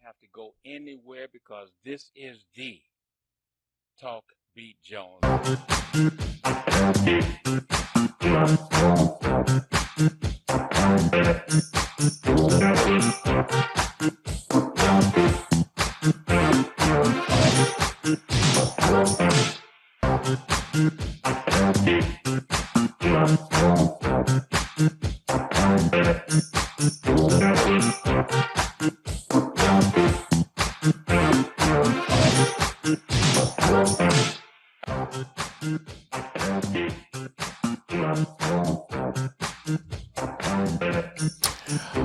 have to go anywhere because this is the Talk Beat Jones.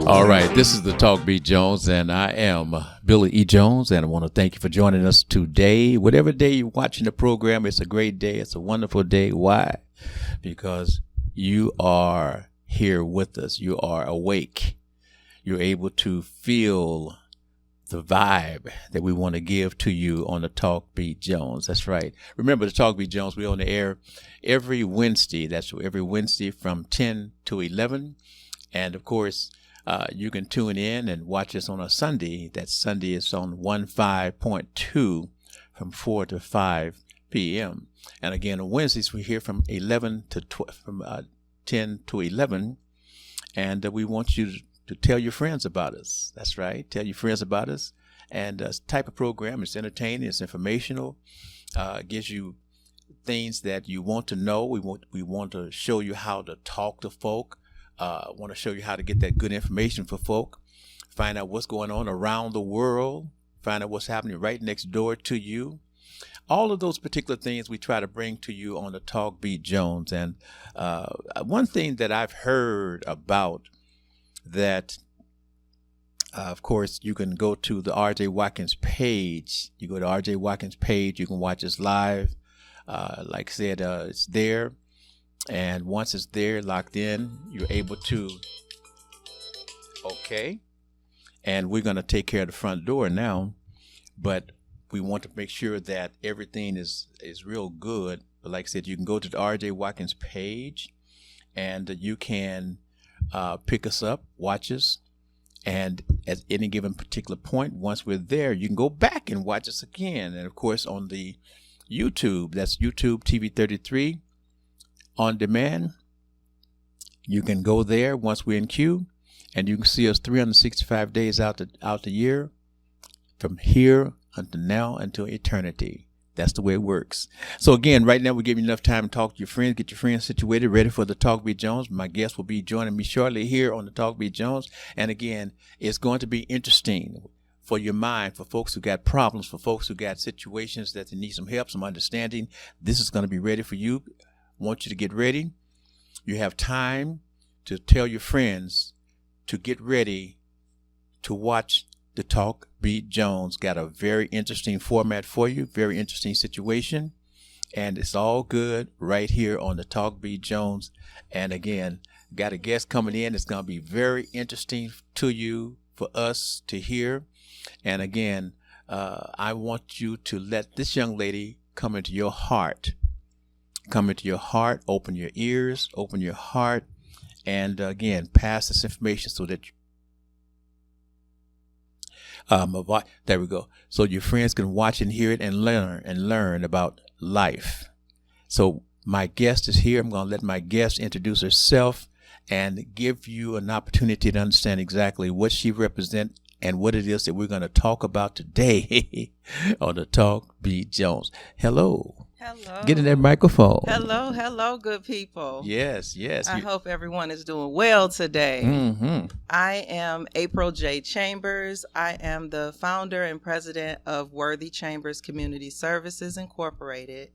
All right, this is the Talk Beat Jones, and I am Billy E. Jones, and I want to thank you for joining us today. Whatever day you're watching the program, it's a great day. It's a wonderful day. Why? Because you are here with us. You are awake. You're able to feel the vibe that we want to give to you on the Talk Beat Jones. That's right. Remember, the Talk Beat Jones, we're on the air every Wednesday. That's every Wednesday from 10 to 11. And, of course, you can tune in and watch us on a Sunday. That Sunday is on 15.2 from 4 to 5 p.m. And again, on Wednesdays, we're here from 11 to 12, from 10 to 11. And we want you to tell your friends about us. That's right. Tell your friends about us. And type of program, it's entertaining, it's informational, gives you things that you want to know. We want to show you how to talk to folk. Want to show you how to get that good information for folk. Find out what's going on around the world. Find out what's happening right next door to you. All of those particular things we try to bring to you on the Talk Beat Jones. And one thing that I've heard about that, of course, you can go to the R.J. Watkins page. You go to R.J. Watkins page. You can watch us live. Like I said, it's there. And once it's there, locked in, you're able to, okay. And we're going to take care of the front door now. But we want to make sure that everything is real good. But like I said, you can go to the R.J. Watkins page and you can pick us up, watch us, and at any given particular point, once we're there, you can go back and watch us again. And of course, on the YouTube, that's YouTube TV 33 on demand. You can go there once we're in queue, and you can see us 365 days out the year, from here until now until eternity. That's the way it works. So again, right now we're giving you enough time to talk to your friends, get your friends situated, ready for the Talk Beat Jones. My guest will be joining me shortly here on the Talk Beat Jones. And again, it's going to be interesting for your mind, for folks who got problems, for folks who got situations that they need some help, some understanding. This is going to be ready for you. I want you to get ready. You have time to tell your friends to get ready to watch the Talk Beat Jones. Got a very interesting format for you, very interesting situation, and it's all good right here on the Talk Beat Jones. And again, got a guest coming in. It's going to be very interesting to you, for us to hear. And again, I want you to let this young lady come into your heart. Come into your heart, open your ears, open your heart, and again, pass this information so that there we go. So your friends can watch and hear it and learn about life. So my guest is here. I'm going to let my guest introduce herself and give you an opportunity to understand exactly what she represents and what it is that we're going to talk about today on the Talk Beat Jones. Hello. Hello. Get in that microphone. Hello, good people. Yes. I hope everyone is doing well today. Mm-hmm. I am April J. Chambers. I am the founder and president of Worthy Chambers Community Services Incorporated.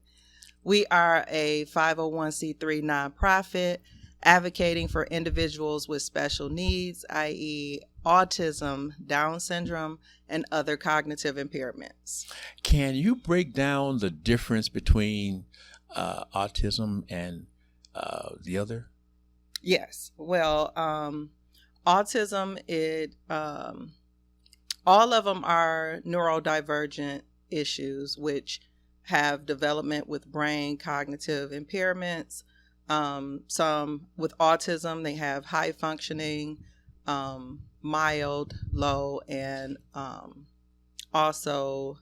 We are a 501c3 nonprofit advocating for individuals with special needs, i.e., autism, Down syndrome, and other cognitive impairments. Can you break down the difference between autism and the other? Yes. Well, autism, all of them are neurodivergent issues, which have development with brain cognitive impairments. Some with autism, they have high functioning, mild, low, and also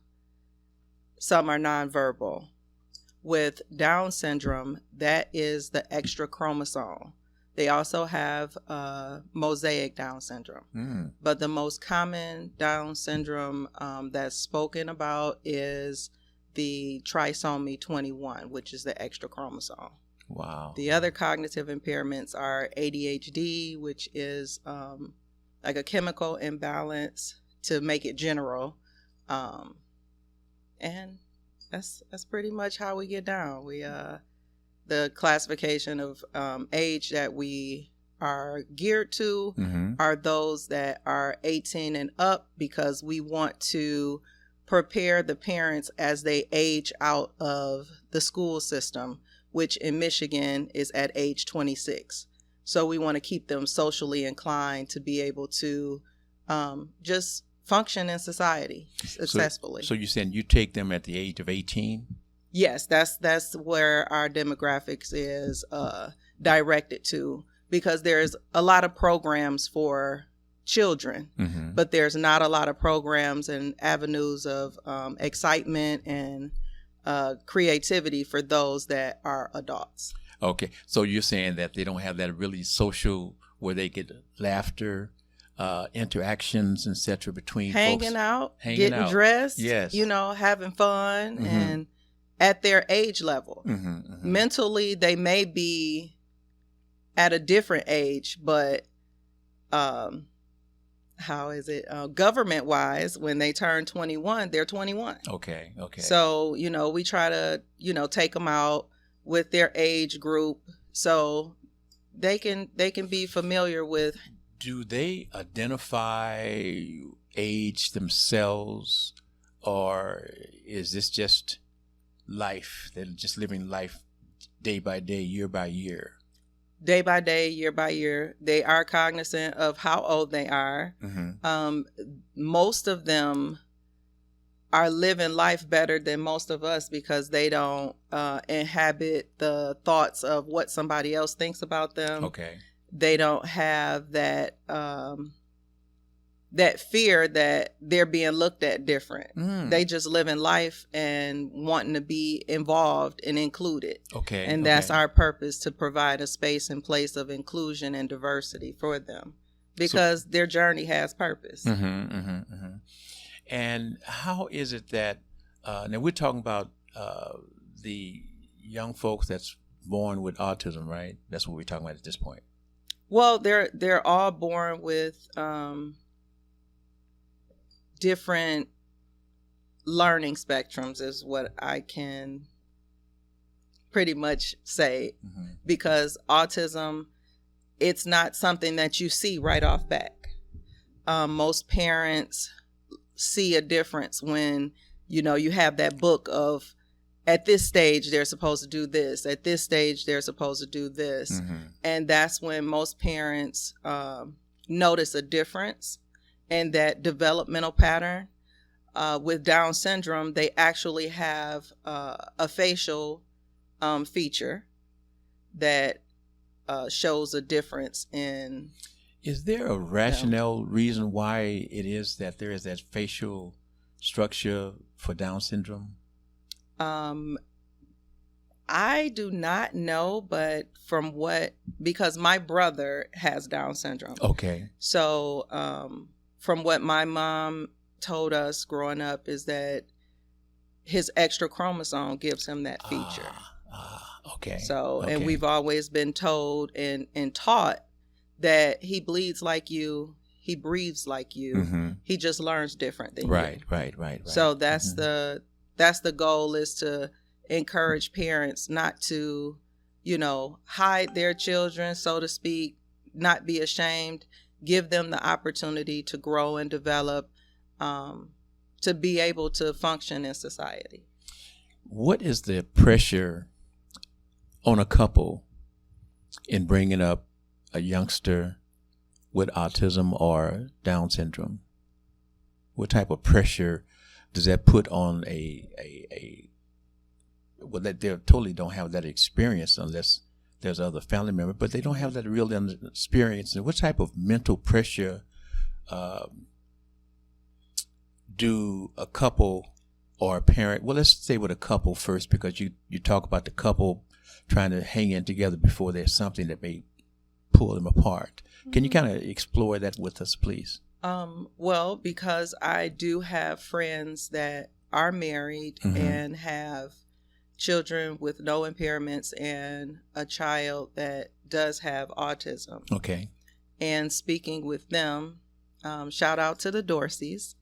some are nonverbal. With Down syndrome, that is the extra chromosome. They also have mosaic Down syndrome. But the most common Down syndrome that's spoken about is the trisomy 21, which is the extra chromosome. Wow. The other cognitive impairments are ADHD, which is like a chemical imbalance, to make it general. And that's pretty much how we get down. We the classification of age that we are geared to are those that are 18 and up, because we want to prepare the parents as they age out of the school system, which in Michigan is at age 26. So we want to keep them socially inclined to be able to just function in society successfully. So you're saying you take them at the age of 18? Yes, that's where our demographics is directed to, because there's a lot of programs for children, but there's not a lot of programs and avenues of excitement and creativity for those that are adults. Okay, so you're saying that they don't have that really social, where they get laughter, interactions, etc. between hanging folks. out, getting dressed, yes, having fun, and at their age level. Mentally, they may be at a different age, but how is it? Government wise, when they turn 21, they're 21. Okay. So, we try to, take them out with their age group so they can be familiar with. Do they identify age themselves, or is this just life? They're just living life day by day, year by year. Day by day, year by year. They are cognizant of how old they are. Most of them are living life better than most of us, because they don't inhabit the thoughts of what somebody else thinks about them. Okay. They don't have that that fear that they're being looked at different. They just live in life and wanting to be involved and included. Okay. And that's our purpose, to provide a space and place of inclusion and diversity for them, because their journey has purpose. And how is it that, now we're talking about the young folks that's born with autism, right? That's what we're talking about at this point. Well, they're all born with different learning spectrums, is what I can pretty much say, because autism, it's not something that you see right off back. Most parents see a difference when, you have that book of, at this stage, they're supposed to do this. At this stage, they're supposed to do this. And that's when most parents notice a difference in that developmental pattern. With Down syndrome, they actually have a facial feature that shows a difference in. Is there a rationale reason why it is that there is that facial structure for Down syndrome? I do not know, but because my brother has Down syndrome. Okay. So from what my mom told us growing up, is that his extra chromosome gives him that feature. Okay. So, and we've always been told and taught that he bleeds like you, he breathes like you, he just learns different than you. Right. So that's the goal, is to encourage parents not to, hide their children, so to speak, not be ashamed, give them the opportunity to grow and develop, to be able to function in society. What is the pressure on a couple in bringing up a youngster with autism or Down syndrome? What type of pressure does that put on well, that they totally don't have that experience unless there's other family member, but they don't have that real experience. And what type of mental pressure do a couple or a parent, well, let's stay with a couple first, because you talk about the couple trying to hang in together before there's something that may pull them apart. Can you kind of explore that with us, please? Well, because I do have friends that are married and have children with no impairments and a child that does have autism. Okay. And speaking with them, shout out to the Dorseys.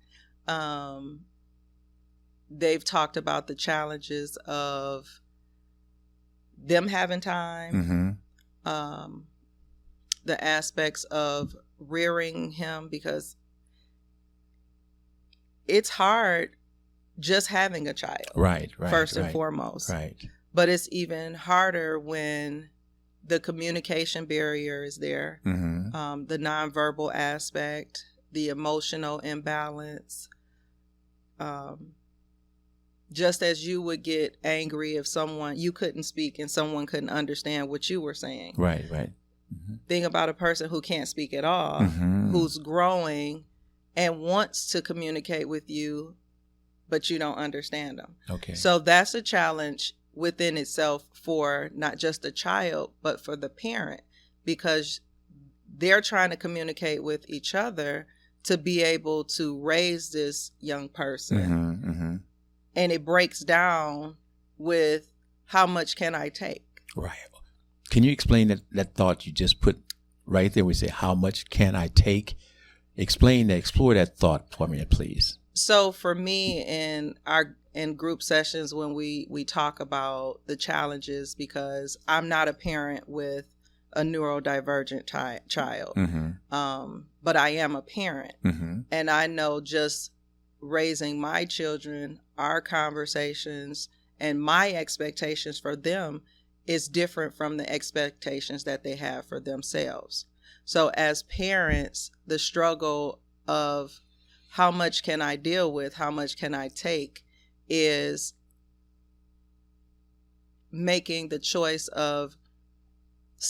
They've talked about the challenges of them having time, the aspects of rearing him, because it's hard just having a child. Right. First and foremost. Right. But it's even harder when the communication barrier is there, the nonverbal aspect, the emotional imbalance. Just as you would get angry if you couldn't speak and someone couldn't understand what you were saying. Right. Think about a person who can't speak at all, who's growing and wants to communicate with you, but you don't understand them. Okay. So that's a challenge within itself for not just the child, but for the parent, because they're trying to communicate with each other to be able to raise this young person. And it breaks down with how much can I take? Right. Can you explain that thought you just put right there? We say, how much can I take? Explore that thought for me, please. So for me, in group sessions, when we talk about the challenges, because I'm not a parent with a neurodivergent child, but I am a parent, and I know just raising my children, our conversations and my expectations for them is different from the expectations that they have for themselves. So as parents, the struggle of how much can I deal with, how much can I take, is making the choice of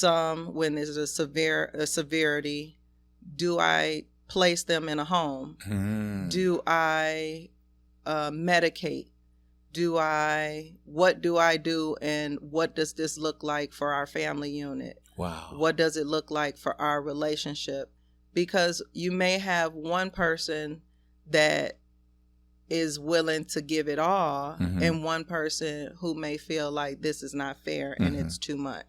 when there's a severity, do I place them in a home? Do I medicate? What do I do, and what does this look like for our family unit? Wow. What does it look like for our relationship? Because you may have one person that is willing to give it all, and one person who may feel like this is not fair and it's too much.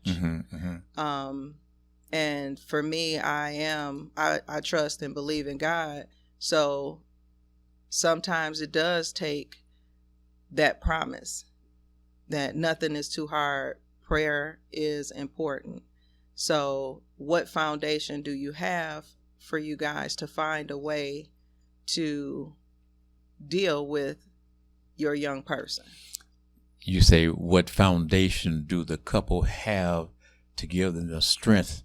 And for me, I trust and believe in God. So sometimes it does take that promise that nothing is too hard. Prayer is important. So what foundation do you have for you guys to find a way to deal with your young person? You say, what foundation do the couple have to give them the strength?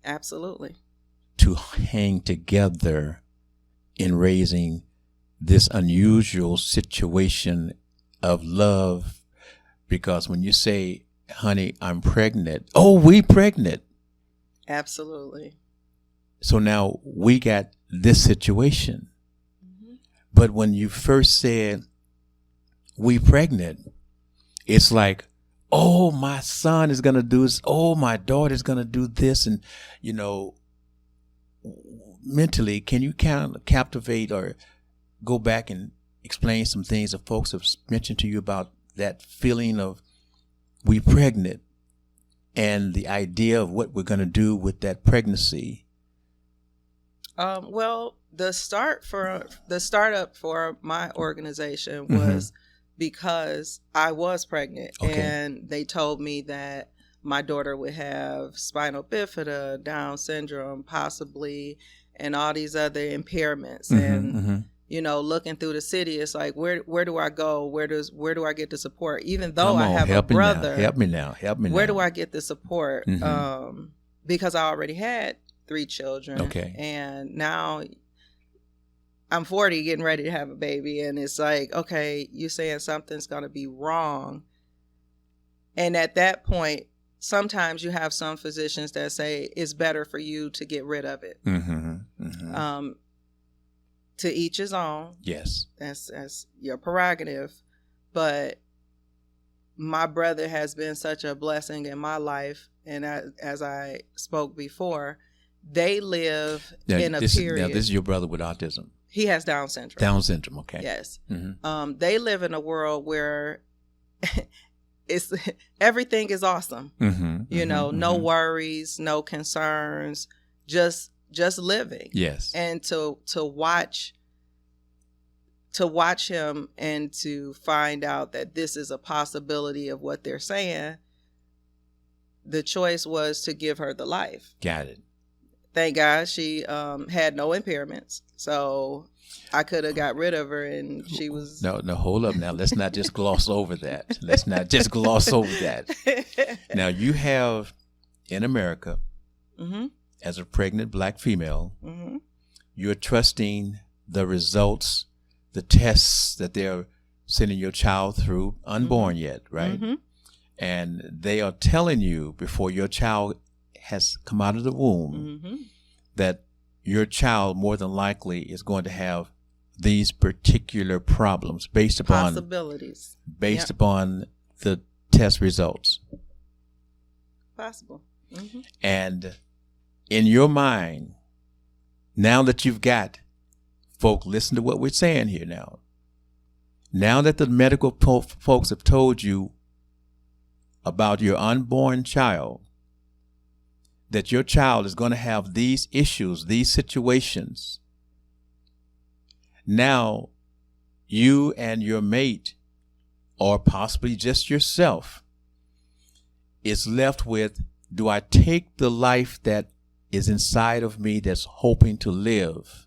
Absolutely. To hang together in raising this unusual situation of love. Because when you say, honey, I'm pregnant. Oh, we pregnant. Absolutely. So now we got this situation. But when you first said, we pregnant, it's like, oh, my son is going to do this. Oh, my daughter is going to do this. And, mentally, can you kind of captivate or go back and explain some things that folks have mentioned to you about that feeling of we pregnant and the idea of what we're going to do with that pregnancy? Well, the startup for my organization was because I was pregnant, and they told me that my daughter would have spinal bifida, Down syndrome, possibly, and all these other impairments. Looking through the city, it's like, where do I go? Where do I get the support? Even though I have a brother, help me now. Where do I get the support? Because I already had 3 children. Okay. And now I'm 40, getting ready to have a baby. And it's like, okay, you're saying something's going to be wrong. And at that point, sometimes you have some physicians that say it's better for you to get rid of it. to each his own. Yes. That's your prerogative. But my brother has been such a blessing in my life. And as I spoke before, they live in a period. Now, this is your brother with autism. He has Down syndrome. Down syndrome, okay. Yes. Mm-hmm. They live in a world where it's everything is awesome. Mm-hmm. You know, no worries, no concerns, just living. Yes. And to watch him and to find out that this is a possibility of what they're saying, the choice was to give her the life. Got it. Thank God she had no impairments. So I could have got rid of her and she was... No, hold up now. Let's not just gloss over that. Let's not just gloss over that. Now, you have in America, mm-hmm. as a pregnant Black female, mm-hmm. you're trusting the results, the tests that they're sending your child through, unborn mm-hmm. yet, right? Mm-hmm. And they are telling you before your child has come out of the womb mm-hmm. that your child more than likely is going to have these particular problems based upon possibilities, based upon the test results. Possible. Mm-hmm. And in your mind, now that you've got, folk, listen to what we're saying here now. Now that the medical folks have told you about your unborn child, that your child is going to have these issues, these situations. Now, you and your mate, or possibly just yourself, is left with, do I take the life that is inside of me that's hoping to live?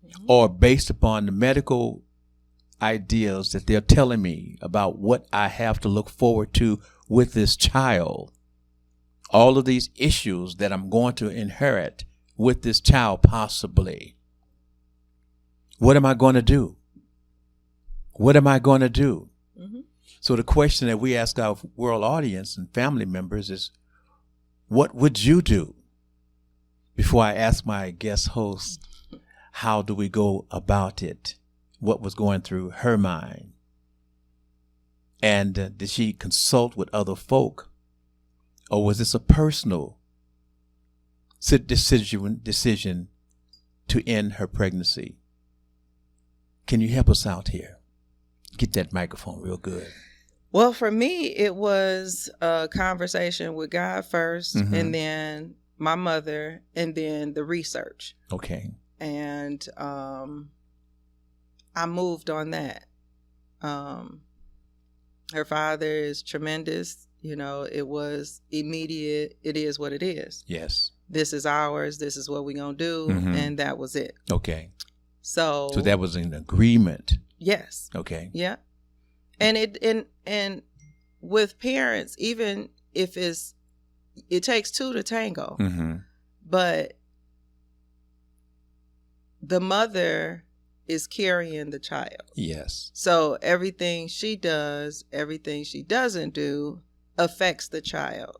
Mm-hmm. Or based upon the medical ideas that they're telling me about what I have to look forward to with this child, all of these issues that I'm going to inherit with this child possibly. What am I going to do? What am I going to do? Mm-hmm. So the question that we ask our world audience and family members is, what would you do? Before I ask my guest host, how do we go about it? What was going through her mind? And did she consult with other folk? Or was this a personal decision to end her pregnancy? Can you help us out here? Get that microphone real good. Well, for me, it was a conversation with God first, mm-hmm. and then my mother, and then the research. Okay. And I moved on that. Her father is tremendous. You know, it was immediate. It is what it is. Yes. This is ours. This is what we're going to do. Mm-hmm. And that was it. Okay. So that was an agreement. Yes. Okay. Yeah. And and with parents, even if it takes two to tango, mm-hmm. but the mother is carrying the child. Yes. So everything she does, everything she doesn't do affects the child.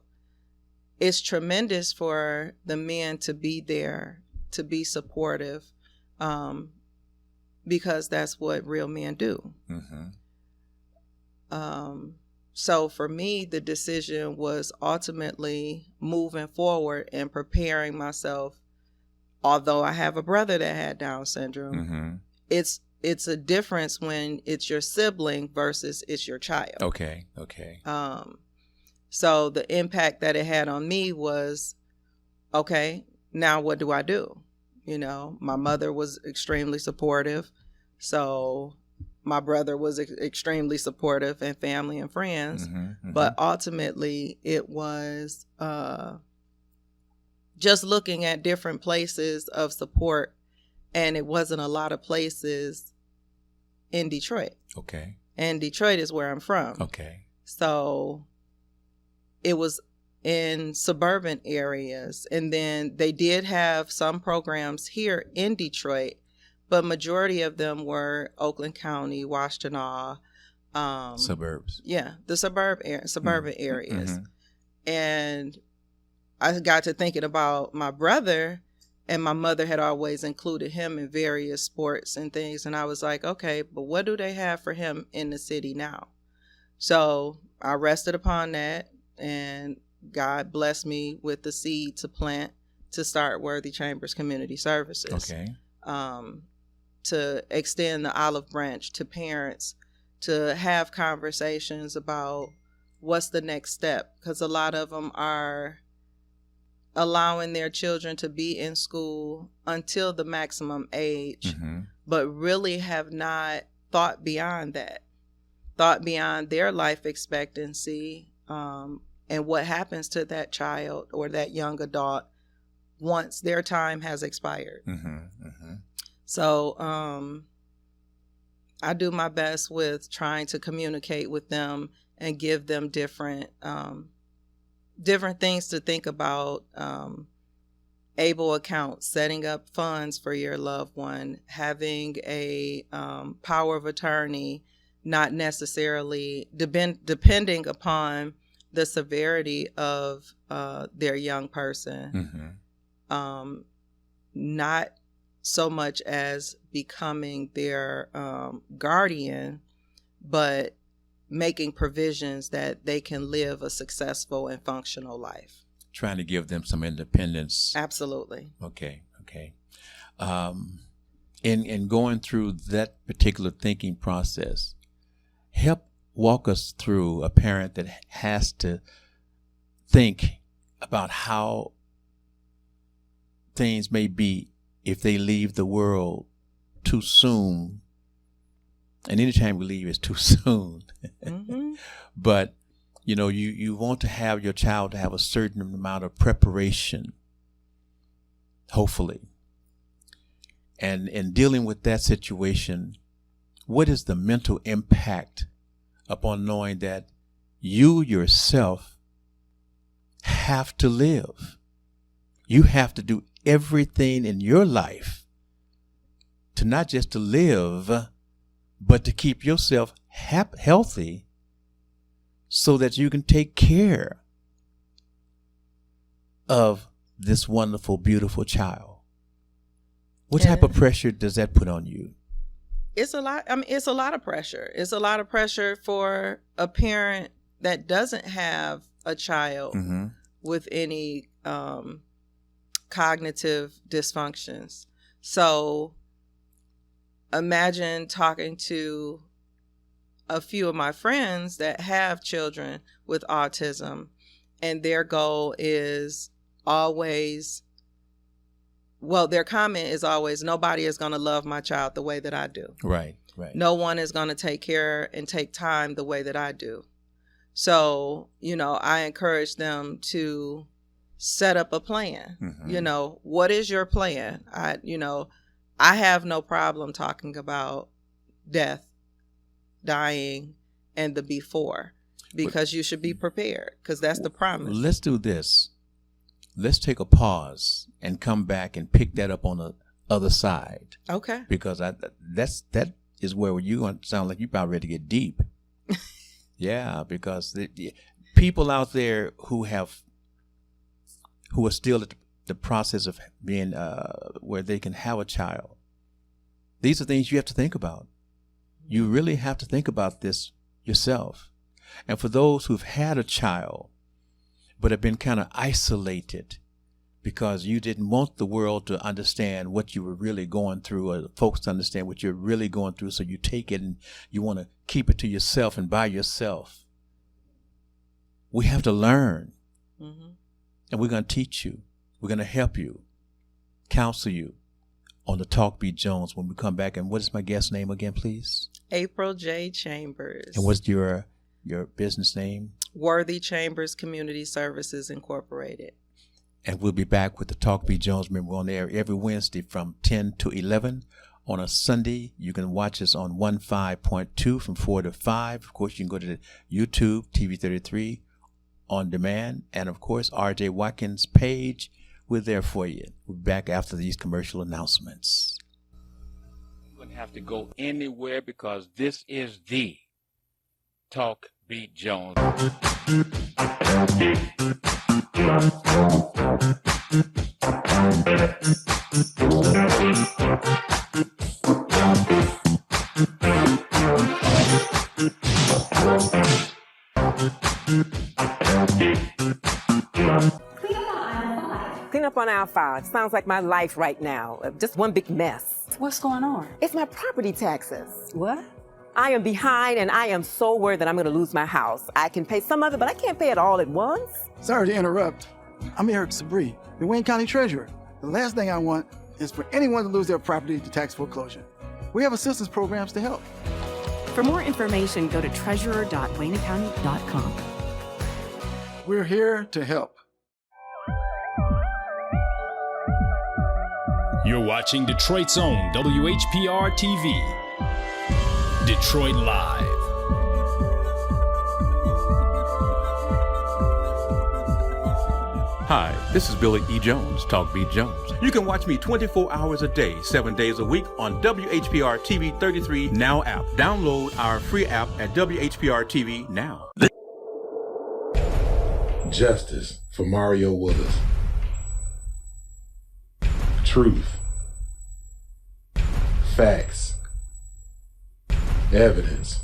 It's tremendous for the men to be there, to be supportive, because that's what real men do. Mm-hmm. So for me, the decision was ultimately moving forward and preparing myself. Although I have a brother that had Down syndrome, mm-hmm. it's a difference when it's your sibling versus it's your child. Okay. So the impact that it had on me was, okay, now what do I do? You know, my mother was extremely supportive. So my brother was extremely supportive, and family and friends. Mm-hmm, mm-hmm. But ultimately it was just looking at different places of support, and it wasn't a lot of places in Detroit. Okay. And Detroit is where I'm from. Okay. So it was in suburban areas. And then they did have some programs here in Detroit, but majority of them were Oakland County, Washtenaw. Suburbs. Yeah, the suburban areas. Mm-hmm. And I got to thinking about my brother, and my mother had always included him in various sports and things. And I was like, okay, but what do they have for him in the city now? So I rested upon that, and God blessed me with the seed to plant to start Worthy Chambers Community Services. Okay. To extend the olive branch to parents, to have conversations about what's the next step, because a lot of them are allowing their children to be in school until the maximum age, but really have not thought beyond that, thought beyond their life expectancy, and what happens to that child or that young adult once their time has expired. So I do my best with trying to communicate with them and give them different things to think about. Able accounts, setting up funds for your loved one, having a power of attorney, not necessarily depending upon the severity of their young person, not so much as becoming their guardian, but making provisions that they can live a successful and functional life. Trying to give them some independence. Absolutely. Okay. In going through that particular thinking process, help walk us through a parent that has to think about how things may be if they leave the world too soon. And anytime we leave, it's too soon. But you want to have your child to have a certain amount of preparation, hopefully. And in dealing with that situation, what is the mental impact upon knowing that you yourself have to live? You have to do everything in your life to not just to live, but to keep yourself healthy so that you can take care of this wonderful, beautiful child. What type of pressure does that put on you? It's a lot. I mean, it's a lot of pressure. It's a lot of pressure for a parent that doesn't have a child with any cognitive dysfunctions. So imagine talking to a few of my friends that have children with autism, and their goal is always, their comment is always, nobody is going to love my child the way that I do. Right. No one is going to take care and take time the way that I do. So, I encourage them to set up a plan. What is your plan? I have no problem talking about death, dying, and the before, because you should be prepared, because that's the promise. Let's do this. Let's take a pause and come back and pick that up on the other side. Okay. Because that is where you sound like you're about ready to get deep. Yeah, because the people out there who are still at the process of being where they can have a child, these are things you have to think about. You really have to think about this yourself. And for those who've had a child but have been kind of isolated because you didn't want the world to understand what you were really going through, or folks to understand what you're really going through, so you take it and you want to keep it to yourself and by yourself. We have to learn. And we're going to teach you. We're going to help you, counsel you on the Talk Beat Jones when we come back. And what is my guest name again, please? April J. Chambers. And what's your business name? Worthy Chambers Community Services Incorporated. And we'll be back with the Talk Beat Jones. Remember, we're on the air every Wednesday from 10 to 11. On a Sunday, you can watch us on 15.2 from 4 to 5. Of course, you can go to the YouTube, TV33, on demand. And, of course, R.J. Watkins' page. We're there for you. We'll be back after these commercial announcements. You wouldn't have to go anywhere because this is the Talk Beat Jones. Clean up on aisle 5. Sounds like my life right now. Just one big mess. What's going on? It's my property taxes. What? I am behind and I am so worried that I'm going to lose my house. I can pay some of it, but I can't pay it all at once. Sorry to interrupt. I'm Eric Sabree, the Wayne County Treasurer. The last thing I want is for anyone to lose their property to tax foreclosure. We have assistance programs to help. For more information, go to treasurer.waynecounty.com. We're here to help. You're watching Detroit's own WHPR TV. Detroit Live. Hi, this is Billy E. Jones, Talk Beat Jones. You can watch me 24 hours a day, 7 days a week on WHPR TV 33 Now app. Download our free app at WHPR TV Now. Justice for Mario Willis. Truth. Facts. Evidence.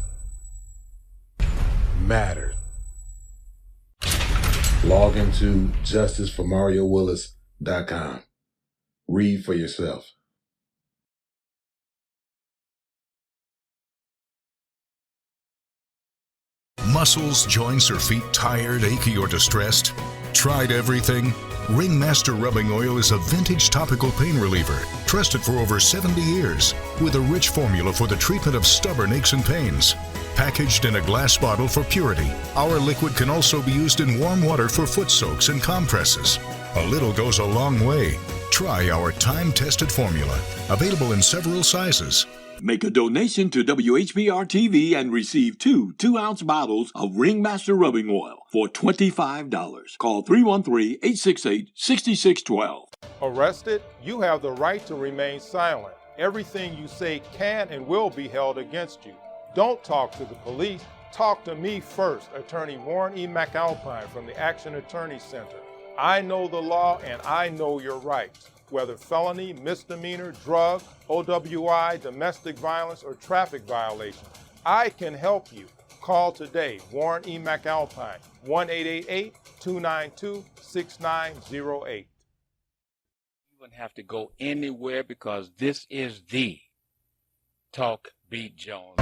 Matter. Log into justiceformariowillis.com. Read for yourself. Muscles, joints, or feet tired, achy, or distressed? Tried everything? Ringmaster Rubbing Oil is a vintage topical pain reliever, trusted for over 70 years, with a rich formula for the treatment of stubborn aches and pains. Packaged in a glass bottle for purity, our liquid can also be used in warm water for foot soaks and compresses. A little goes a long way. Try our time-tested formula, available in several sizes. Make a donation to WHPR TV and receive 2 2-ounce bottles of Ringmaster Rubbing Oil for $25. Call 313-868-6612. Arrested? You have the right to remain silent. Everything you say can and will be held against you. Don't talk to the police. Talk to me first, Attorney Warren E. McAlpine from the Action Attorney Center. I know the law and I know your rights. Whether felony, misdemeanor, drug, OWI, domestic violence, or traffic violation, I can help you. Call today, Warren E. McAlpine, 1-888-292-6908. You wouldn't have to go anywhere because this is the Talk Beat Jones.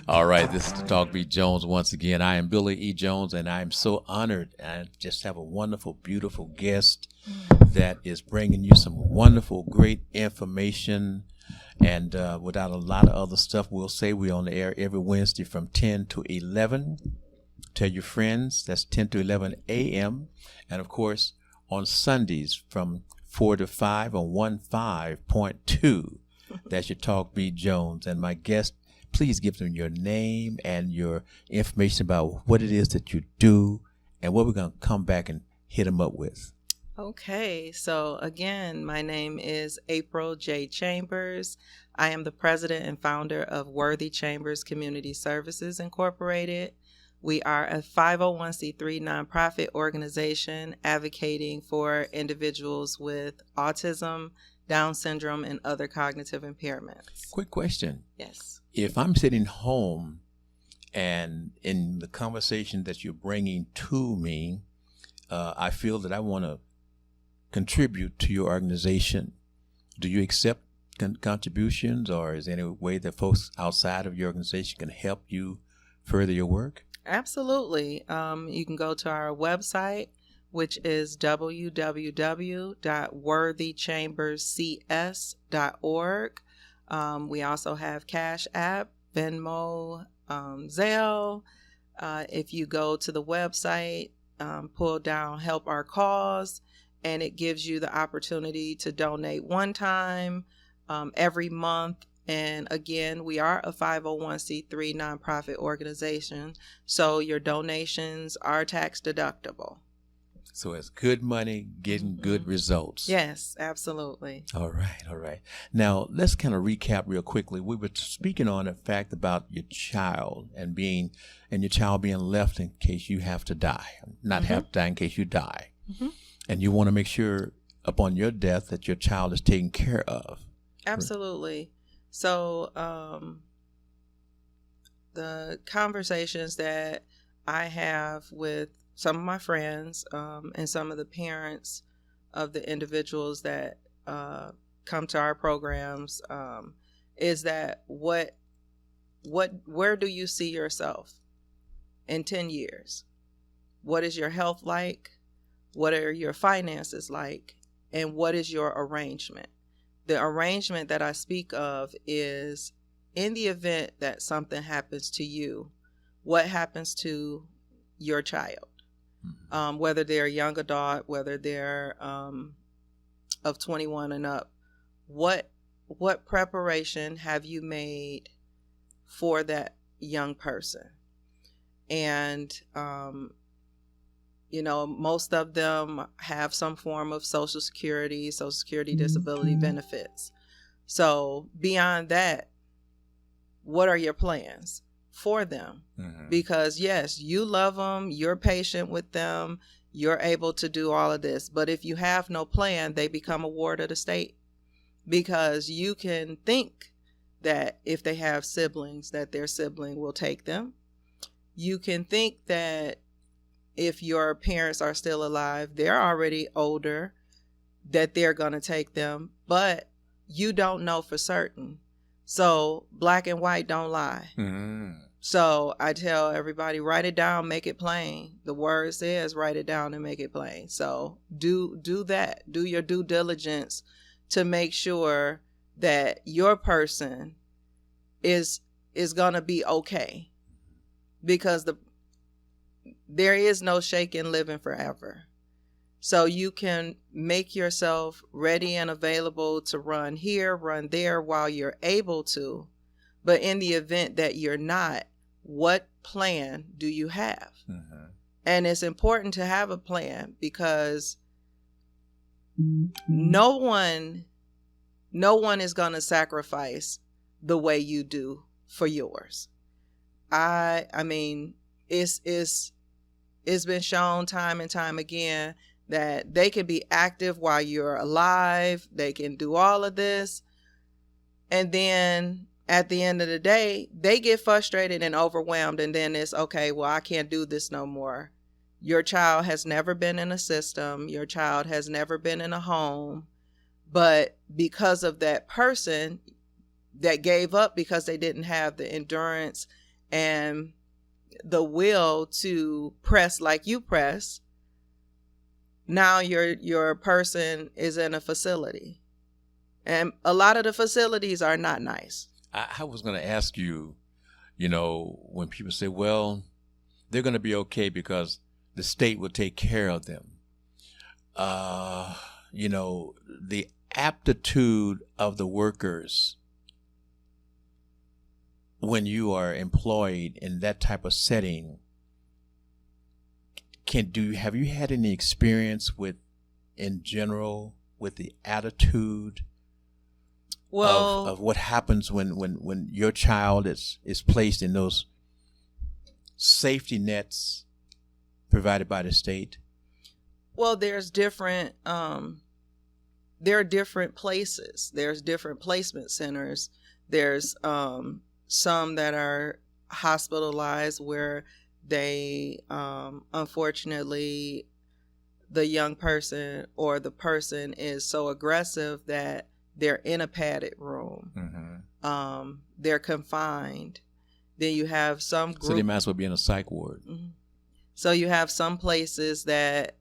All right, this is the Talk Beat Jones once again. I am Billy E. Jones, and I am so honored. I just have a wonderful, beautiful guest that is bringing you some wonderful, great information. And without a lot of other stuff, we'll say we're on the air every Wednesday from 10 to 11. Tell your friends, that's 10 to 11 a.m. And, of course, on Sundays from 4 to 5 on 15.2. That's your Talk Beat Jones. And my guest, please give them your name and your information about what it is that you do and what we're going to come back and hit them up with. Okay, so again, my name is April J. Chambers. I am the president and founder of Worthy Chambers Community Services Incorporated. We are a 501c3 nonprofit organization advocating for individuals with autism, Down syndrome, and other cognitive impairments. Quick question. Yes. If I'm sitting home and in the conversation that you're bringing to me, I feel that I want to contribute to your organization. Do you accept contributions, or is there any way that folks outside of your organization can help you further your work? Absolutely. You can go to our website, which is www.worthychamberscs.org. We also have Cash App, Venmo, Zelle. If you go to the website, pull down Help Our Cause, and it gives you the opportunity to donate one time every month. And again, we are a 501c3 nonprofit organization, so your donations are tax deductible. So it's good money getting good results. Yes, absolutely. All right. Now, let's kind of recap real quickly. We were speaking on the fact about your child and your child being left in case you have to die, not have to die in case you die. And you want to make sure upon your death that your child is taken care of. Absolutely. So the conversations that I have with some of my friends and some of the parents of the individuals that come to our programs is that where do you see yourself in 10 years? What is your health like? What are your finances like? And what is your arrangement? The arrangement that I speak of is in the event that something happens to you, what happens to your child? Whether they're a young adult, whether they're of 21 and up, what preparation have you made for that young person? And most of them have some form of Social Security disability benefits. So beyond that, what are your plans for them? Because yes, you love them, you're patient with them, you're able to do all of this. But if you have no plan, they become a ward of the state, because you can think that if they have siblings, that their sibling will take them. You can think that if your parents are still alive, they're already older, that they're going to take them, but you don't know for certain. So black and white don't lie. So I tell everybody, write it down, make it plain. The word says write it down and make it plain. So do that. Do your due diligence to make sure that your person is going to be okay. Because there is no shaking living forever. So you can make yourself ready and available to run here, run there while you're able to. But in the event that you're not, what plan do you have? And it's important to have a plan, because no one is going to sacrifice the way you do for yours. I mean, it's been shown time and time again that they can be active while you're alive. They can do all of this. And then at the end of the day, they get frustrated and overwhelmed. And then it's, okay, well, I can't do this no more. Your child has never been in a system. Your child has never been in a home. But because of that person that gave up because they didn't have the endurance and the will to press like you press, now your person is in a facility. And a lot of the facilities are not nice. I was going to ask you, when people say, well, they're going to be okay because the state will take care of them. The aptitude of the workers when you are employed in that type of setting, have you had any experience in general with the attitude of what happens when your child is placed in those safety nets provided by the state? Well, there's different there are different places. There's different placement centers. There's some that are hospitalized where they unfortunately the young person or the person is so aggressive that they're in a padded room. They're confined. Then you have some group, so they might as well be in a psych ward. So you have some places that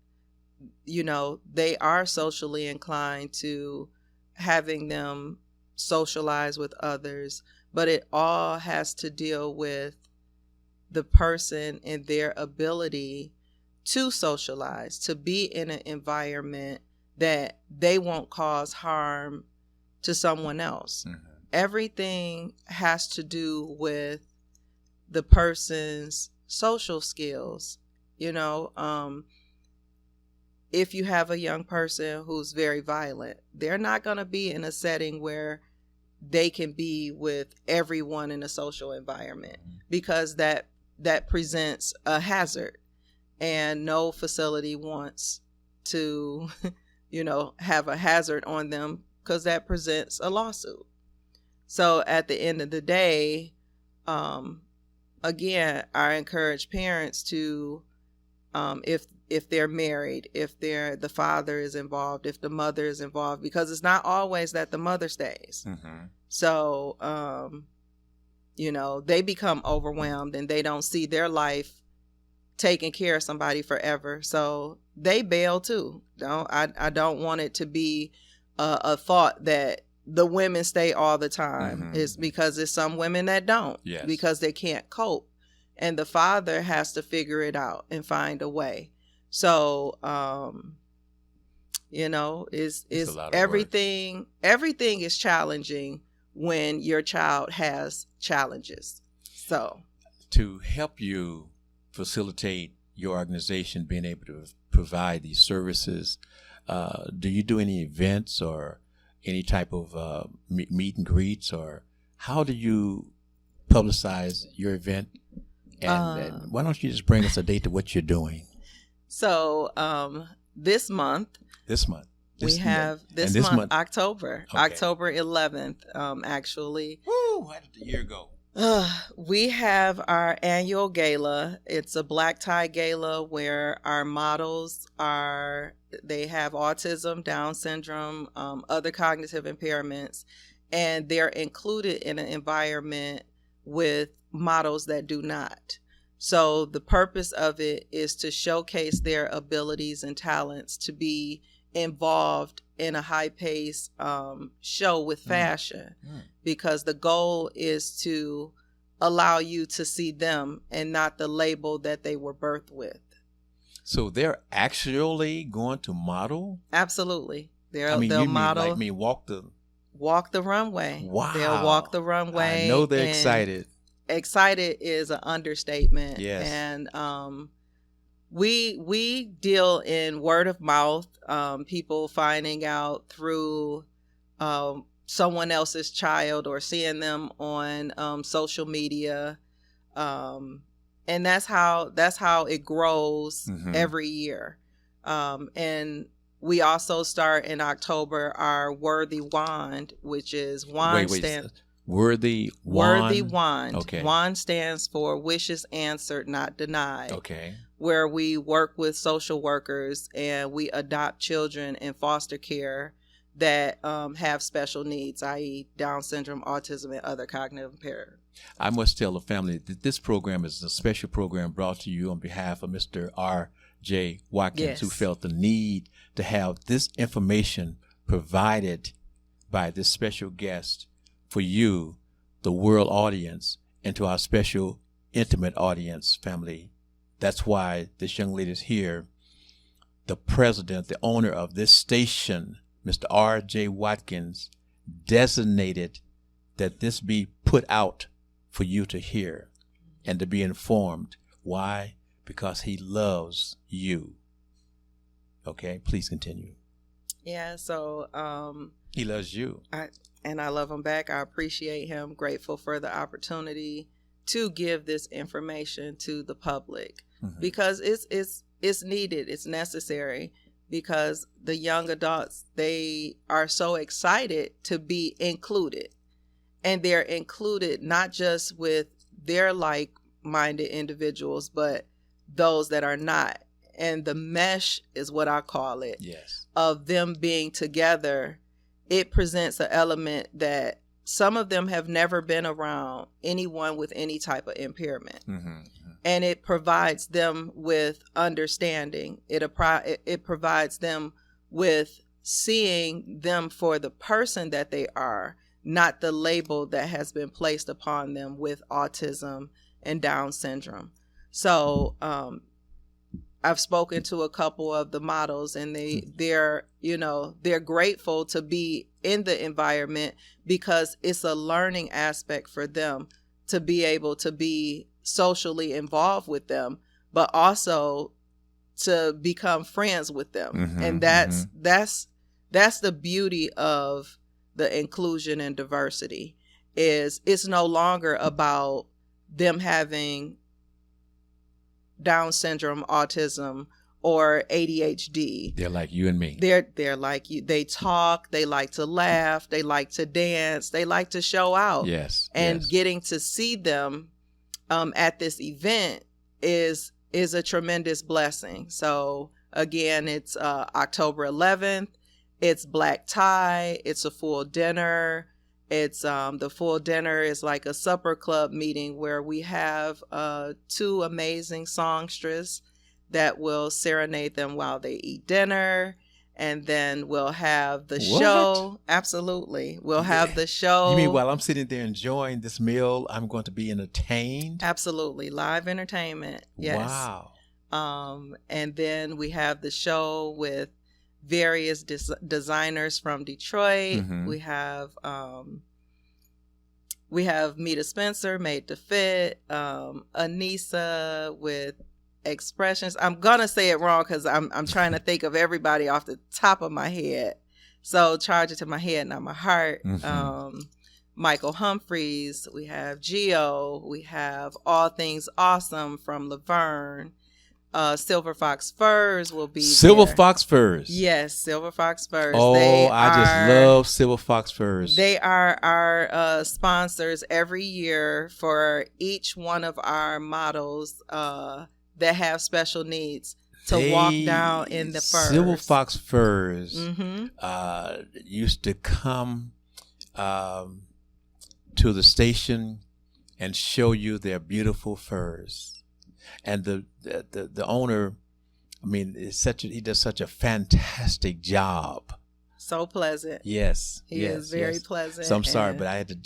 they are socially inclined to having them socialize with others, but it all has to deal with the person and their ability to socialize, to be in an environment that they won't cause harm to someone else. Mm-hmm. Everything has to do with the person's social skills. You know, if you have a young person who's very violent, they're not going to be in a setting where they can be with everyone in a social environment, because that presents a hazard, and no facility wants to, you know, have a hazard on them, because that presents a lawsuit. So at the end of the day, again, I encourage parents to, if they're married, if the father is involved, if the mother is involved, because it's not always that the mother stays. Mm-hmm. So, you know, they become overwhelmed and they don't see their life taking care of somebody forever. So they bail too. I don't want it to be a thought that the women stay all the time. Mm-hmm. It's because there's some women that don't, yes, because they can't cope. And the father has to figure it out and find a way. So, you know, is everything is challenging when your child has challenges. So to help you facilitate your organization being able to provide these services, do you do any events or any type of meet and greets, or how do you publicize your event? And why don't you just bring us a date to what you're doing? So this month, we have this month, October 11th, actually. Woo! How did the year go? We have our annual gala. It's a black tie gala where our models they have autism, Down syndrome, other cognitive impairments, and they're included in an environment with models that do not. So the purpose of it is to showcase their abilities and talents to be involved in a high-paced show with fashion, because the goal is to allow you to see them and not the label that they were birthed with. So they're actually going to model? Absolutely. They'll model. Walk the runway. Wow. They'll walk the runway. I know they're excited. Excited is an understatement. Yes. And we deal in word of mouth, people finding out through someone else's child or seeing them on social media, and that's how it grows every year. And we also start in October our Worthy Wand, which is Worthy Wand. Okay. WAND stands for Wishes Answered, Not Denied. Okay. Where we work with social workers and we adopt children in foster care that have special needs, i.e. Down syndrome, autism, and other cognitive impairment. I must tell the family that this program is a special program brought to you on behalf of Mr. R.J. Watkins, yes, who felt the need to have this information provided by this special guest for you, the world audience, and to our special intimate audience family. That's why this young lady is here. The president, the owner of this station, Mr. R.J. Watkins, designated that this be put out for you to hear and to be informed. Why? Because he loves you. Okay, please continue. Yeah, so he loves you. And I love him back. I appreciate him. Grateful for the opportunity to give this information to the public, because it's needed. It's necessary, because the young adults, they are so excited to be included, and they're included not just with their like-minded individuals, but those that are not. And the mesh is what I call it. Yes. Of them being together. It presents an element that some of them have never been around anyone with any type of impairment. And it provides them with understanding. It provides them with seeing them for the person that they are, not the label that has been placed upon them with autism and Down syndrome. So I've spoken to a couple of the models, and they're grateful to be in the environment because it's a learning aspect for them to be able to be socially involved with them, but also to become friends with them. And that's the beauty of the inclusion and diversity. Is it's no longer about them having Down syndrome, autism, or ADHD. They're like you and me. They're like you. They talk, they like to laugh, they like to dance, they like to show out. Yes. And yes. getting to see them at this event is a tremendous blessing. So again, it's October 11th. It's black tie. It's a full dinner. It's the full dinner is like a supper club meeting where we have 2 amazing songsters that will serenade them while they eat dinner. And then we'll have the show. Absolutely. We'll have the show. You mean while I'm sitting there enjoying this meal, I'm going to be entertained? Absolutely. Live entertainment. Yes. Wow. And then we have the show with various designers from Detroit. We have Mita Spencer, Made to Fit, Anissa with Expressions. I'm gonna say it wrong because I'm trying to think of everybody off the top of my head. So charge it to my head, not my heart. Michael Humphreys. We have Geo. We have All Things Awesome from Laverne. Silver Fox Furs will be Silver there. Fox Furs. Yes, Silver Fox Furs. Oh, I just love Silver Fox Furs. They are our sponsors every year for each one of our models that have special needs to walk down in the furs. Silver Fox Furs used to come to the station and show you their beautiful furs. And the owner, I mean, he does such a fantastic job. So pleasant. Yes. He is very pleasant. So I'm sorry, but I had to,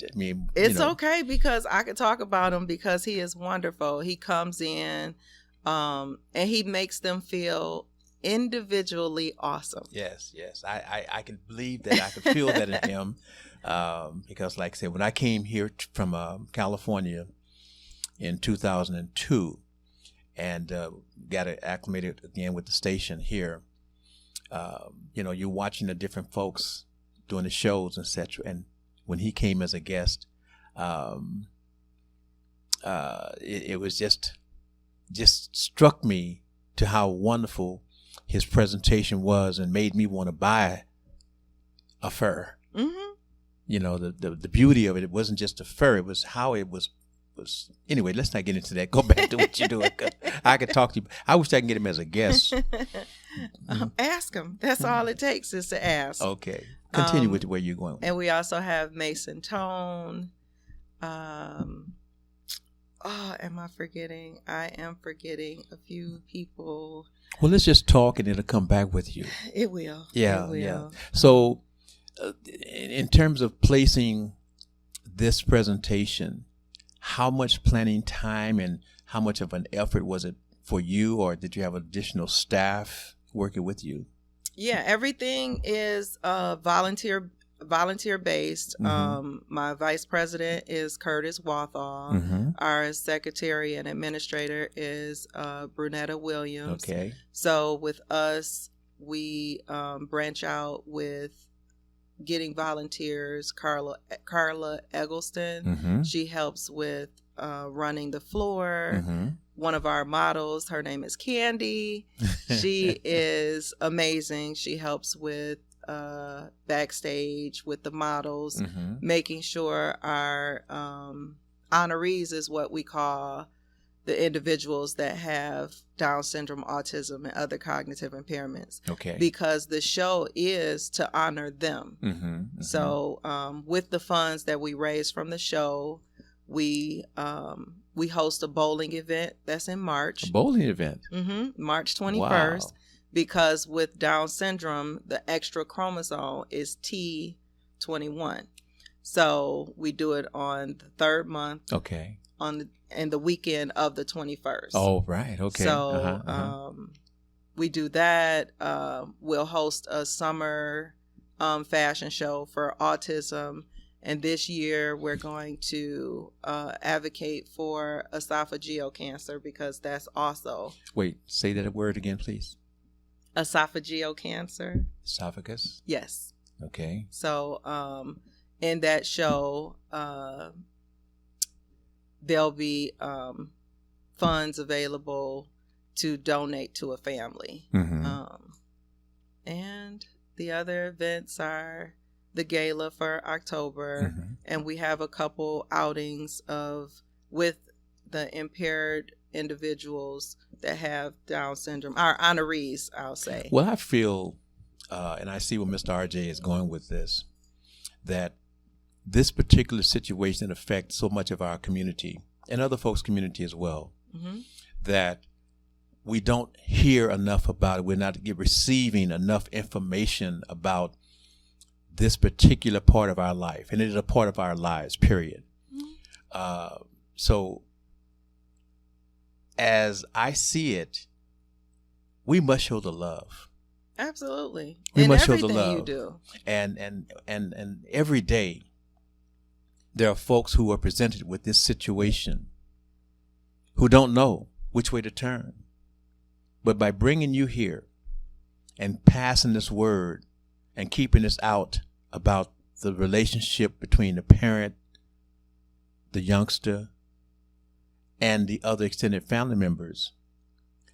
it's okay because I could talk about him because he is wonderful. He comes in and he makes them feel individually awesome. Yes. I can believe that. I can feel that in him because, like I said, when I came here from California in 2002 and got acclimated again with the station here, you're watching the different folks doing the shows, etc. And when he came as a guest, it was just struck me to how wonderful his presentation was and made me want to buy a fur. The beauty of it wasn't just the fur, it was how it was. Anyway, let's not get into that. Go back to what you're doing. I could talk to you. I wish I can get him as a guest. Ask him. That's all it takes is to ask. Okay. Continue with where you're going. And we also have Mason Tone. Am I forgetting? I am forgetting a few people. Well, let's just talk and it'll come back with you. It will. Yeah. It will. Yeah. So, in terms of placing this presentation, how much planning time and how much of an effort was it for you, or did you have additional staff working with you? Yeah, everything is volunteer based. My vice president is Curtis Wathall. Our secretary and administrator is Brunetta Williams. Okay. So with us, we branch out with getting volunteers. Carla Eggleston, she helps with running the floor. One of our models, her name is Candy. She is amazing. She helps with backstage with the models, making sure our honorees is what we call the individuals that have Down syndrome, autism, and other cognitive impairments. Okay. Because the show is to honor them. So with the funds that we raise from the show, we host a bowling event that's in March. A bowling event? March 21st. Wow. Because with Down syndrome, the extra chromosome is T21. So we do it on the third month. Okay. in the weekend of the 21st. Oh, right. Okay. So we do that. We'll host a summer fashion show for autism. And this year we're going to advocate for esophageal cancer because that's also... Wait, say that word again, please. Esophageal cancer. Esophagus? Yes. Okay. So in that show, there'll be funds available to donate to a family. And the other events are the gala for October, and we have a couple outings with the impaired individuals that have Down syndrome, our honorees, I'll say. Well, I feel, and I see where Mr. RJ is going with this, that this particular situation affects so much of our community and other folks' community as well, that we don't hear enough about it. We're not receiving enough information about this particular part of our life, and it is a part of our lives, period. So as I see it, we must show the love. Absolutely. We in must show the everything love. you do. And every day there are folks who are presented with this situation who don't know which way to turn. But by bringing you here and passing this word and keeping this out about the relationship between the parent, the youngster, and the other extended family members,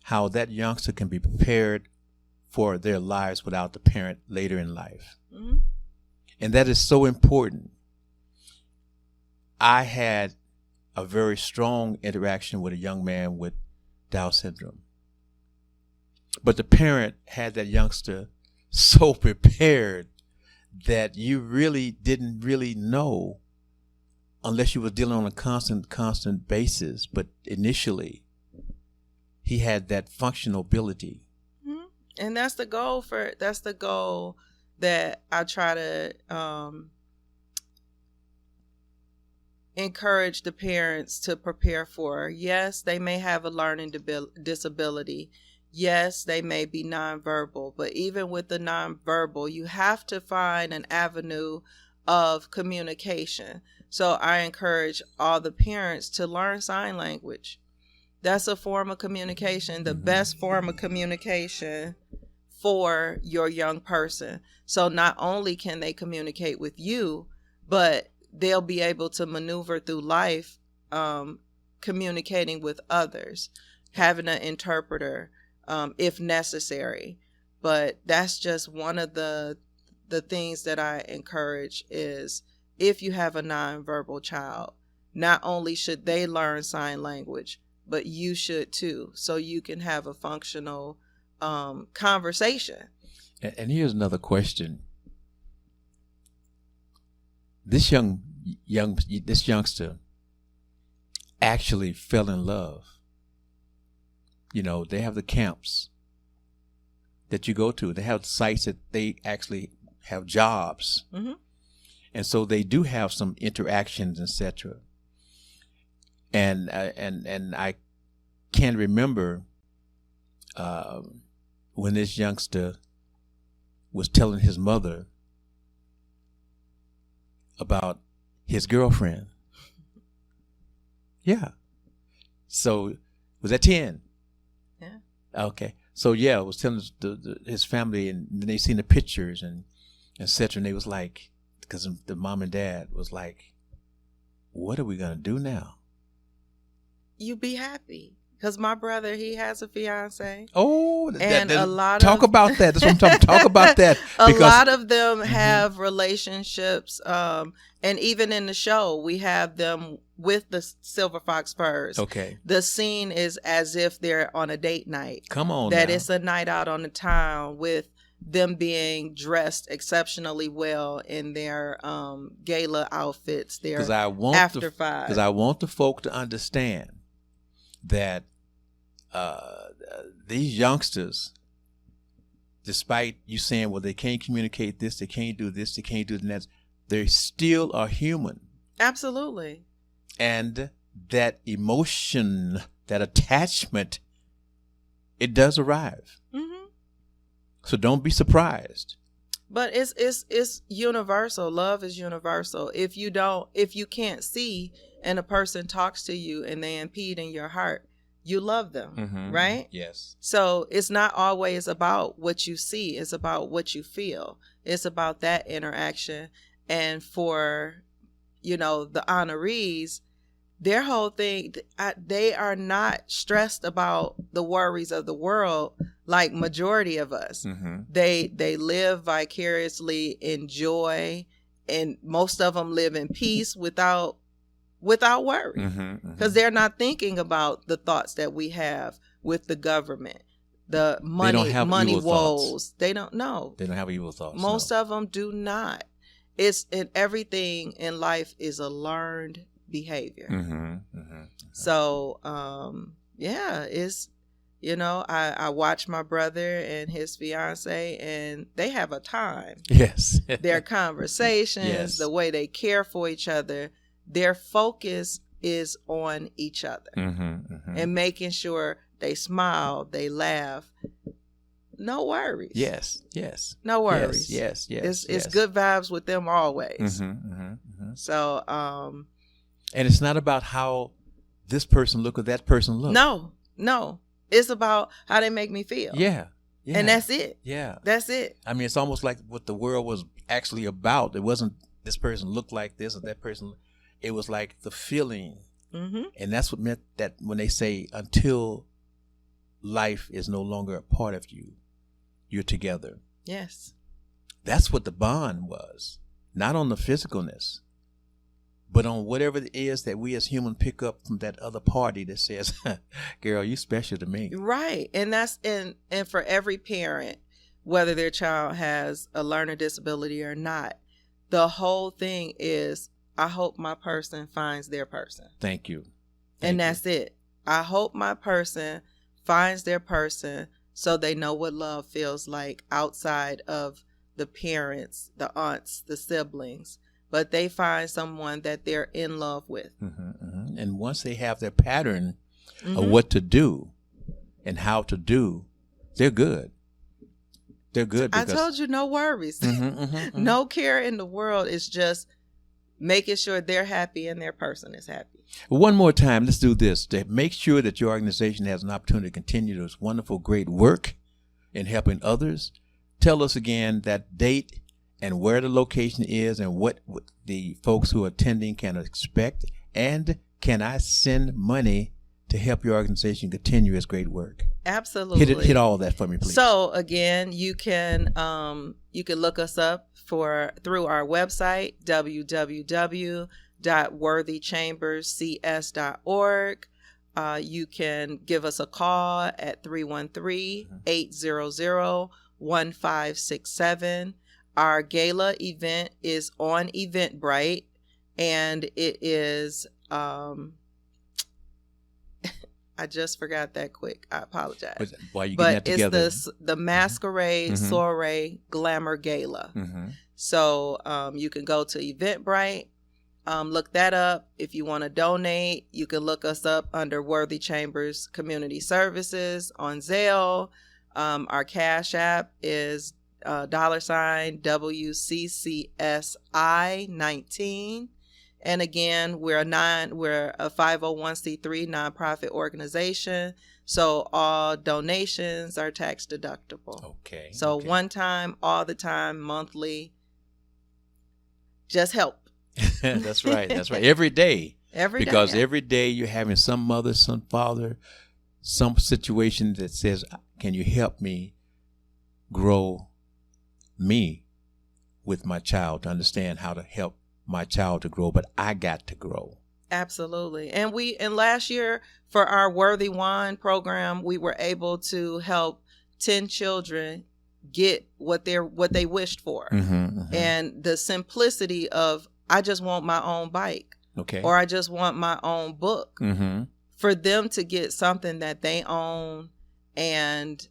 how that youngster can be prepared for their lives without the parent later in life. And that is so important. I had a very strong interaction with a young man with Down syndrome. But the parent had that youngster so prepared that you really didn't really know unless you were dealing on a constant basis. But initially, he had that functional ability. And that's the goal that I try to encourage the parents to prepare for. Yes, they may have a learning disability. Yes, they may be nonverbal, but even with the nonverbal, you have to find an avenue of communication. So I encourage all the parents to learn sign language. That's a form of communication, the best form of communication for your young person. So not only can they communicate with you, but they'll be able to maneuver through life communicating with others, having an interpreter if necessary. But that's just one of the things that I encourage is if you have a nonverbal child, not only should they learn sign language, but you should too, so you can have a functional conversation. And here's another question. This youngster actually fell in love. You know, they have the camps that you go to. They have sites that they actually have jobs. And so they do have some interactions, etc. And I can remember when this youngster was telling his mother about his girlfriend. Yeah. So was that 10? Yeah. Okay. So yeah, I was telling his family, and then they seen the pictures and etc. And they was like, because the mom and dad was like, "What are we gonna do now?" You be happy. Because my brother, he has a fiance. Oh, and a lot talk about that. That's what I'm talking. Talk about that. A lot of them have relationships, and even in the show, we have them with the Silver Fox Furs. Okay. The scene is as if they're on a date night. Come on. That now. it's a night out on the town with them being dressed exceptionally well in their gala outfits. Their after five. Because I want the folk to understand that these youngsters, despite you saying, well, they can't communicate this, they can't do this, they can't do that, they still are human. Absolutely. And that emotion, that attachment, it does arrive. Mm-hmm. So don't be surprised. But it's universal. Love is universal. If you can't see and a person talks to you and they impede in your heart, you love them, Mm-hmm. right? Yes. So it's not always about what you see. It's about what you feel. It's about that interaction. And for, the honorees, their whole thing, they are not stressed about the worries of the world like majority of us. Mm-hmm. They live vicariously in joy, and most of them live in peace without worry, because they're not thinking about the thoughts that we have with the government, the money woes. They don't know. They don't have evil thoughts. Most of them do not. Everything in life is a learned behavior. So it's I watch my brother and his fiance, and they have a time. Yes. Their conversations, Yes. the way they care for each other, their focus is on each other and making sure they smile, they laugh. No worries. Yes. No worries. Yes. It's good vibes with them always. So and it's not about how this person look or that person look. No. It's about how they make me feel. Yeah. And that's it. Yeah. That's it. I mean, it's almost like what the world was actually about. It wasn't this person looked like this or that person. It was like the feeling. And that's what meant that when they say until life is no longer a part of you, you're together. Yes. That's what the bond was. Not on the physicalness, but on whatever it is that we as humans pick up from that other party that says, girl, you special to me. Right. And that's and for every parent, whether their child has a learner disability or not, the whole thing is, I hope my person finds their person. Thank you. That's it. I hope my person finds their person so they know what love feels like outside of the parents, the aunts, the siblings. But they find someone that they're in love with. And once they have their pattern of what to do and how to do, they're good. They're good. I told you, no worries. No care in the world. Is just making sure they're happy and their person is happy. One more time, let's do this. To make sure that your organization has an opportunity to continue this wonderful, great work in helping others, tell us again that date and where the location is and what the folks who are attending can expect. And can I send money to help your organization continue its great work? Absolutely. Hit all of that for me, please. So again, you can look us up through our website, www.worthychamberscs.org. You can give us a call at 313-800-1567. Our gala event is on Eventbrite, and it is I just forgot that quick. I apologize. While you getting that together, it's the Masquerade Soiree Glamour Gala. So you can go to Eventbrite, look that up. If you want to donate, you can look us up under Worthy Chambers Community Services on Zelle. Our Cash App is $WCCSI19. And again, we're a 501c3 nonprofit organization, so all donations are tax deductible. Okay. So one time, all the time, monthly, just help. That's right. Every day. Because every day you're having some mother, some father, some situation that says, can you help me grow me with my child to understand how to help my child to grow, but I got to grow. Absolutely. And last year for our Worthy Wine program, we were able to help 10 children get what they wished for. And the simplicity of, I just want my own bike. Okay. Or I just want my own book. For them to get something that they own and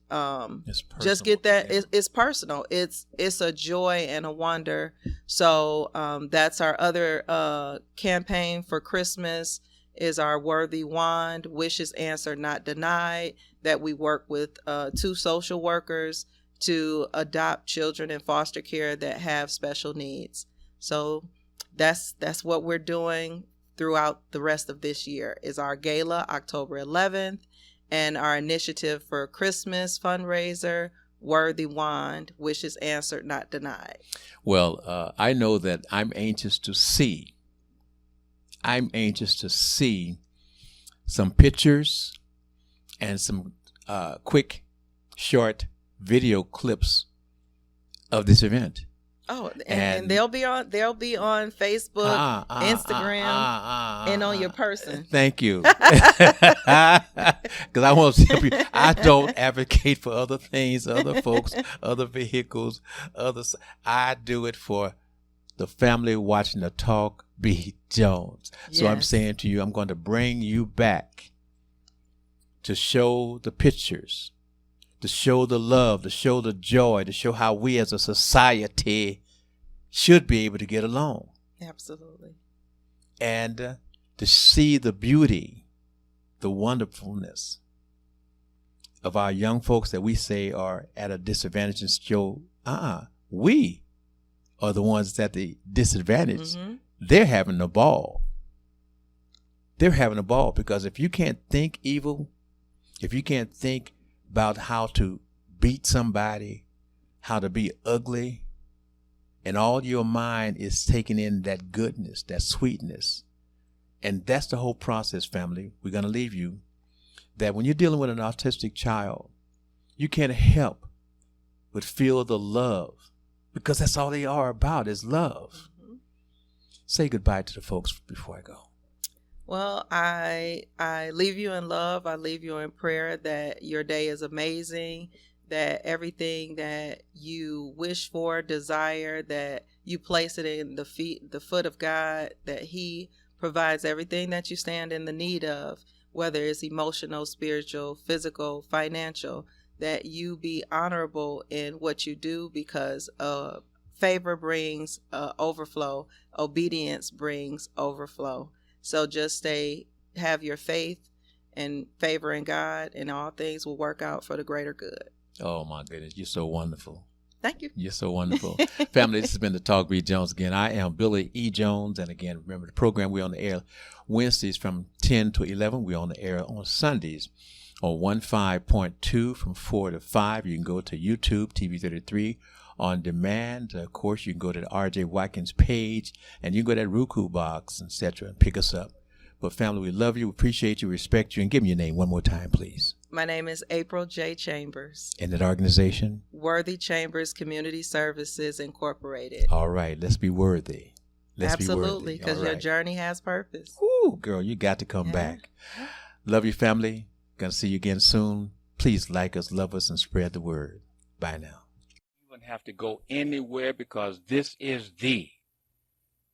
just get that. Yeah. It's personal. It's a joy and a wonder. So that's our other campaign for Christmas is our Worthy Wand, Wishes Answered Not Denied, that we work with 2 social workers to adopt children in foster care that have special needs. So that's what we're doing throughout the rest of this year. Is our gala October 11th, and our initiative for Christmas fundraiser, Worthy Wand, Wishes Answered Not Denied. Well, I know that I'm anxious to see some pictures and some quick, short video clips of this event. Oh, and they'll be on Facebook, Instagram, and on your person. Thank you. Because I want to tell you, I don't advocate for other things, other folks, other vehicles, others. I do it for the family watching the Talk B. Jones. So I'm saying to you, I'm going to bring you back to show the pictures, to show the love, to show the joy, to show how we as a society should be able to get along. Absolutely. And to see the beauty, the wonderfulness of our young folks that we say are at a disadvantage, and show, we are the ones at the disadvantage. Mm-hmm. They're having a ball. They're having a ball because if you can't think evil, if you can't think about how to beat somebody, how to be ugly, and all your mind is taking in that goodness, that sweetness. And that's the whole process, family. We're going to leave you that when you're dealing with an autistic child, you can't help but feel the love, because that's all they are about is love. Mm-hmm. Say goodbye to the folks before I go. Well, I leave you in love. I leave you in prayer that your day is amazing, that everything that you wish for, desire, that you place it in the foot of God, that He provides everything that you stand in the need of, whether it's emotional, spiritual, physical, financial, that you be honorable in what you do, because favor brings overflow, obedience brings overflow. So just have your faith and favor in God, and all things will work out for the greater good. Oh my goodness, you're so wonderful. Thank you. You're so wonderful. Family, this has been the Talk B. Jones again. I am Billy E. Jones. And again, remember the program, we're on the air Wednesdays from 10 to 11. We're on the air on Sundays on 15.2 from 4 to 5. You can go to YouTube, TV 33 on demand. Of course, you can go to the R.J. Watkins page, and you can go to that Roku box, etc., and pick us up. But family, we love you, appreciate you, respect you, and give me your name one more time, please. My name is April J. Chambers. And that organization? Worthy Chambers Community Services Incorporated. All right, let's be worthy. Absolutely, because your journey has purpose. Ooh, girl, you got to come back. Love you, family. Gonna see you again soon. Please like us, love us, and spread the word. Bye now. You wouldn't have to go anywhere, because this is the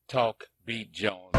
Talk B. Jones.